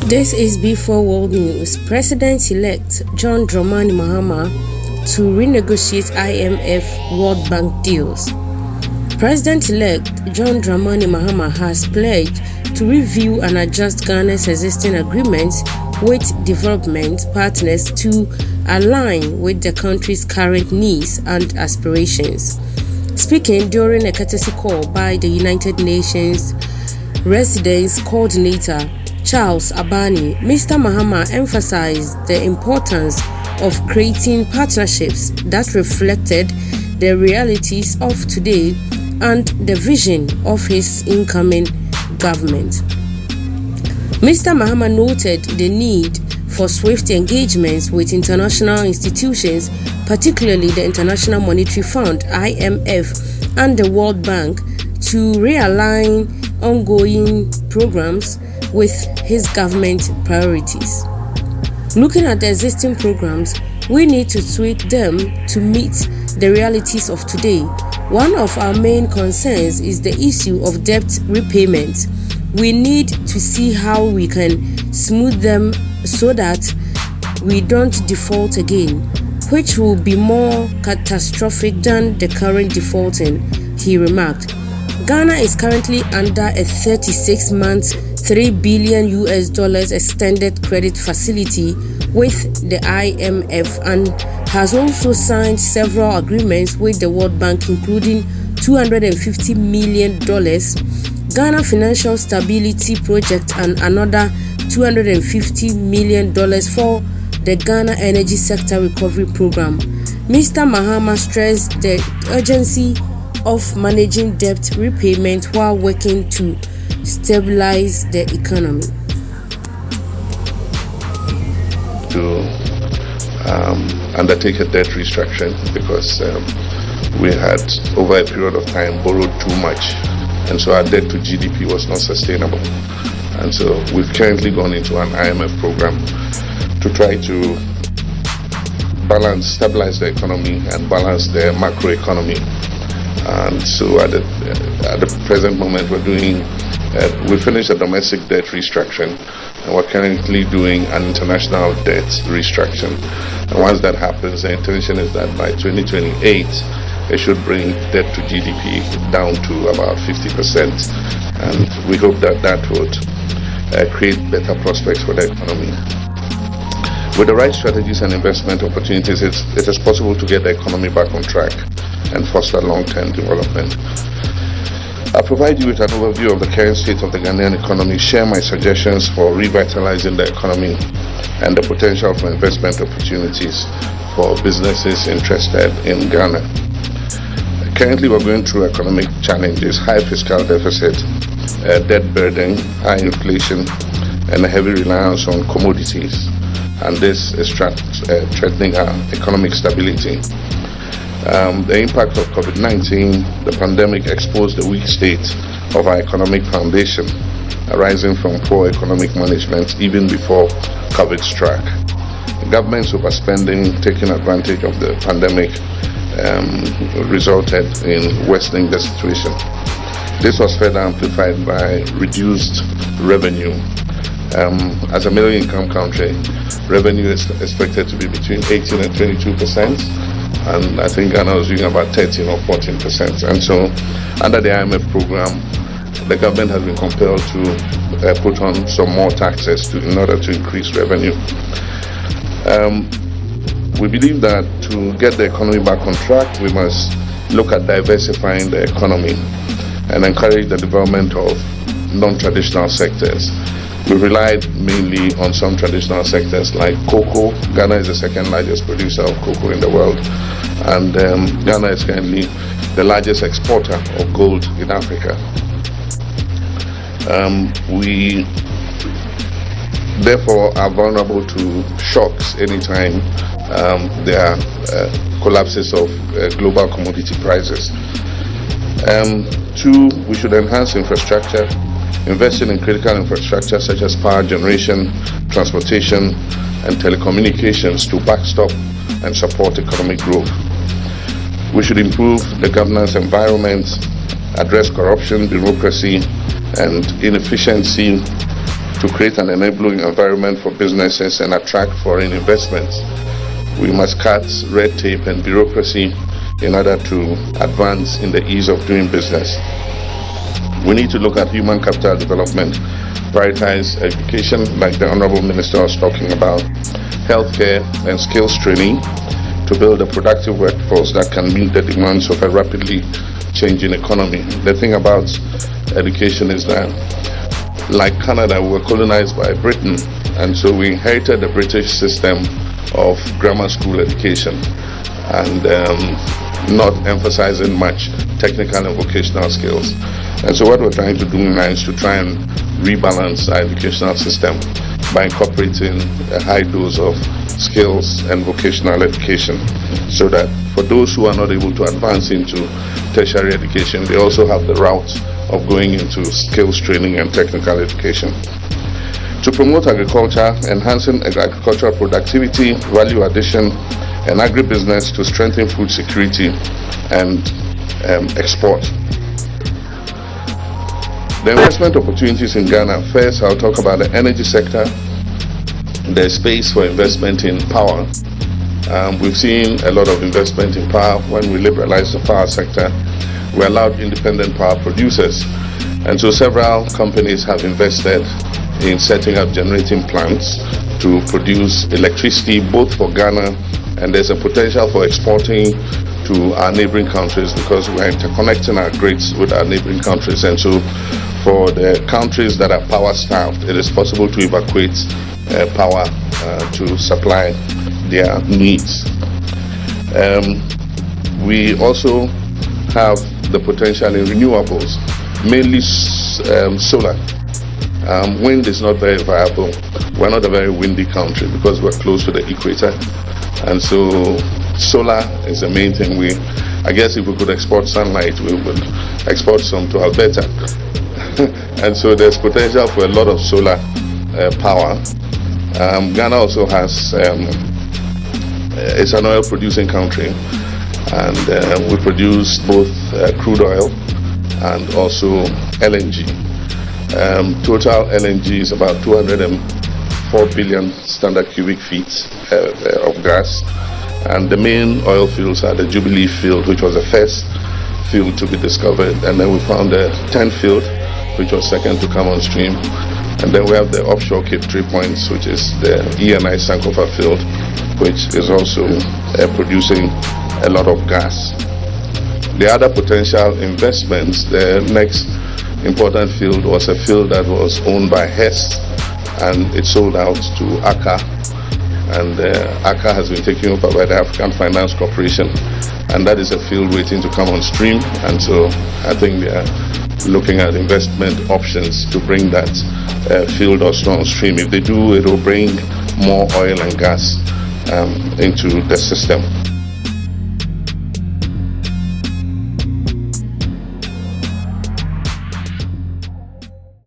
This is Before World News. President-elect John Dramani Mahama to renegotiate IMF World Bank deals. President-elect John Dramani Mahama has pledged to review and adjust Ghana's existing agreements with development partners to align with the country's current needs and aspirations. Speaking during a courtesy call by the United Nations Residence Coordinator Charles Abani, Mr. Mahama emphasized the importance of creating partnerships that reflected the realities of today and the vision of his incoming government. Mr. Mahama noted the need for swift engagements with international institutions, particularly the International Monetary Fund (IMF) and the World Bank, to realign ongoing programs with his government priorities. Looking at the existing programs, we need to tweak them to meet the realities of today. One of our main concerns is the issue of debt repayment. We need to see how we can smooth them so that we don't default again, which will be more catastrophic than the current defaulting, he remarked. Ghana is currently under a 36-month $3 billion extended credit facility with the IMF and has also signed several agreements with the World Bank, including $250 million Ghana Financial Stability Project and another $250 million for the Ghana Energy Sector Recovery Program. Mr. Mahama stressed the urgency of managing debt repayment while working to stabilize the economy. To undertake a debt restructuring because we had over a period of time borrowed too much, and so our debt to GDP was not sustainable. And so we've currently gone into an IMF program to try to stabilize the economy and balance the macroeconomy. And so at the present moment we finished a domestic debt restructuring, and we're currently doing an international debt restructuring. And once that happens, the intention is that by 2028 it should bring debt to GDP down to about 50%, and we hope that that would create better prospects for the economy. With the right strategies and investment opportunities, it is possible to get the economy back on track and foster long-term development. I'll provide you with an overview of the current state of the Ghanaian economy, share my suggestions for revitalizing the economy, and the potential for investment opportunities for businesses interested in Ghana. Currently, we're going through economic challenges: high fiscal deficit, debt burden, high inflation, and a heavy reliance on commodities. And this is threatening our economic stability. The impact of COVID-19, the pandemic, exposed the weak state of our economic foundation, arising from poor economic management even before COVID struck. The government's overspending, taking advantage of the pandemic, resulted in worsening the situation. This was further amplified by reduced revenue. As a middle-income country, revenue is expected to be between 18 and 22%. And I think Ghana was doing about 13 or 14%. And so, under the IMF program, the government has been compelled to put on some more taxes in order to increase revenue. We believe that to get the economy back on track, we must look at diversifying the economy and encourage the development of non-traditional sectors. We relied mainly on some traditional sectors like cocoa. Ghana is the second largest producer of cocoa in the world, and Ghana is currently the largest exporter of gold in Africa. We therefore are vulnerable to shocks anytime there are collapses of global commodity prices. Two, we should enhance infrastructure, investing in critical infrastructure such as power generation, transportation, and telecommunications to backstop and support economic growth. We should improve the governance environment, address corruption, bureaucracy, and inefficiency to create an enabling environment for businesses and attract foreign investments. We must cut red tape and bureaucracy in order to advance in the ease of doing business. We need to look at human capital development, prioritize education, like the Honorable Minister was talking about, healthcare and skills training to build a productive workforce that can meet the demands of a rapidly changing economy. The thing about education is that, like Canada, we were colonized by Britain, and so we inherited the British system of grammar school education and not emphasizing much technical and vocational skills. And so what we're trying to do now is to try and rebalance our educational system by incorporating a high dose of skills and vocational education, so that for those who are not able to advance into tertiary education, they also have the route of going into skills training and technical education. To promote agriculture, enhancing agricultural productivity, value addition, and agribusiness to strengthen food security and export. The investment opportunities in Ghana. First, I'll talk about the energy sector. There's space for investment in power. We've seen a lot of investment in power. When we liberalized the power sector, we allowed independent power producers. And so several companies have invested in setting up generating plants to produce electricity both for Ghana, and there's a potential for exporting to our neighboring countries because we're interconnecting our grids with our neighboring countries. And so for the countries that are power starved, it is possible to evacuate power to supply their needs. We also have the potential in renewables, mainly solar. Wind is not very viable. We're not a very windy country because we're close to the equator, and so solar is the main thing. I guess if we could export sunlight, we would export some to Alberta. And so there's potential for a lot of solar power. Ghana also has, it's an oil producing country, and we produce both crude oil and also LNG. Total LNG is about 204 billion standard cubic feet of gas, and the main oil fields are the Jubilee field, which was the first field to be discovered, and then we found the 10th field, which was second to come on stream, and then we have the offshore Cape 3 Points, which is the ENI Sankofa field, which is also producing a lot of gas. The other potential investments, the next important field was a field that was owned by Hess, and it sold out to Accra, and Accra has been taken over by the African Finance Corporation, and that is a field waiting to come on stream. And so I think they are looking at investment options to bring that field also on stream. If they do, it will bring more oil and gas into the system.